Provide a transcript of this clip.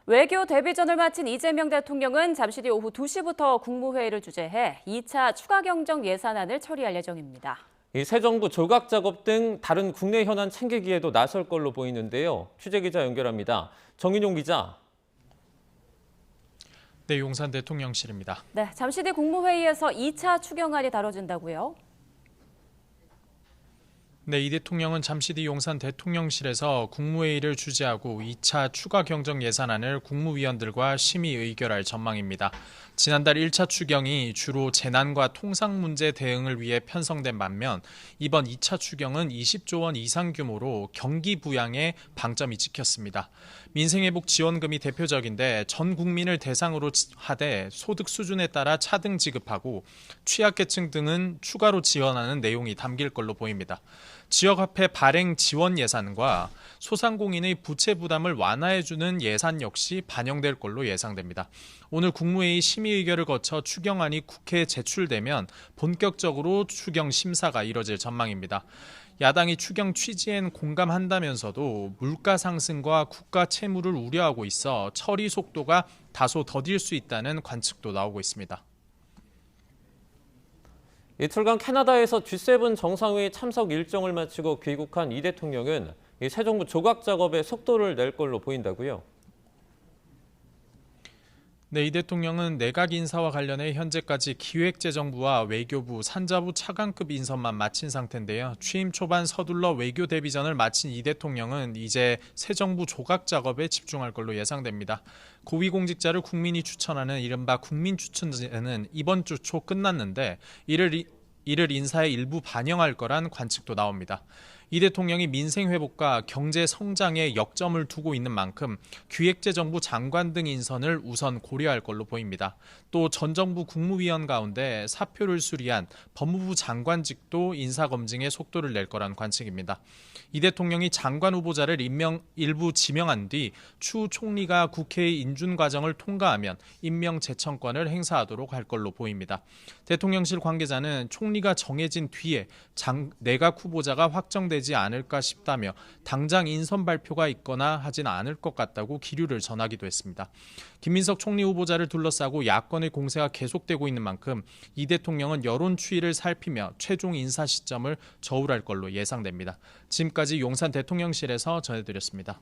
외교 데뷔전을 마친 이재명 대통령은 잠시 뒤 오후 2시부터 국무회의를 주재해 2차 추가 경정 예산안을 처리할 예정입니다. 이 새 정부 조각 작업 등 다른 국내 현안 챙기기에도 나설 걸로 보이는데요. 취재 기자 연결합니다. 정인용 기자. 네, 용산 대통령실입니다. 네, 잠시 뒤 국무회의에서 2차 추경안이 다뤄진다고요? 네, 이 대통령은 잠시 뒤 용산 대통령실에서 국무회의를 주재하고 2차 추가 경정 예산안을 국무위원들과 심의 의결할 전망입니다. 지난달 1차 추경이 주로 재난과 통상 문제 대응을 위해 편성된 반면 이번 2차 추경은 20조 원 이상 규모로 경기 부양에 방점이 찍혔습니다. 민생회복 지원금이 대표적인데 전 국민을 대상으로 하되 소득 수준에 따라 차등 지급하고 취약계층 등은 추가로 지원하는 내용이 담길 걸로 보입니다. 지역화폐 발행 지원 예산과 소상공인의 부채 부담을 완화해주는 예산 역시 반영될 걸로 예상됩니다. 오늘 국무회의 심의 의결을 거쳐 추경안이 국회에 제출되면 본격적으로 추경 심사가 이뤄질 전망입니다. 야당이 추경 취지엔 공감한다면서도 물가 상승과 국가 채무를 우려하고 있어 처리 속도가 다소 더딜 수 있다는 관측도 나오고 있습니다. 이틀간 캐나다에서 G7 정상회의 참석 일정을 마치고 귀국한 이 대통령은 새 정부 조각 작업에 속도를 낼 걸로 보인다고요. 네, 이 대통령은 내각 인사와 관련해 현재까지 기획재정부와 외교부, 산자부 차관급 인선만 마친 상태인데요. 취임 초반 서둘러 외교 데뷔전을 마친 이 대통령은 이제 새 정부 조각 작업에 집중할 걸로 예상됩니다. 고위공직자를 국민이 추천하는 이른바 국민추천제는 이번 주 초 끝났는데 이를 인사에 일부 반영할 거란 관측도 나옵니다. 이 대통령이 민생 회복과 경제 성장에 역점을 두고 있는 만큼 기획재정부 장관 등 인선을 우선 고려할 걸로 보입니다. 또 전 정부 국무위원 가운데 사표를 수리한 법무부 장관직도 인사검증에 속도를 낼 거란 관측입니다. 이 대통령이 장관 후보자를 일부 지명한 뒤 추후 총리가 국회의 인준 과정을 통과하면 임명 제청권을 행사하도록 할 걸로 보입니다. 대통령실 관계자는 총리가 정해진 뒤에 내각 후보자가 확정되지 않을까 싶다며 당장 인선 발표가 있거나 하진 않을 것 같다고 기류를 전하기도 했습니다. 김민석 총리 후보자를 둘러싸고 야권의 공세가 계속되고 있는 만큼 이 대통령은 여론 추이를 살피며 최종 인사 시점을 저울할 걸로 예상됩니다. 지금까지 용산 대통령실에서 전해드렸습니다.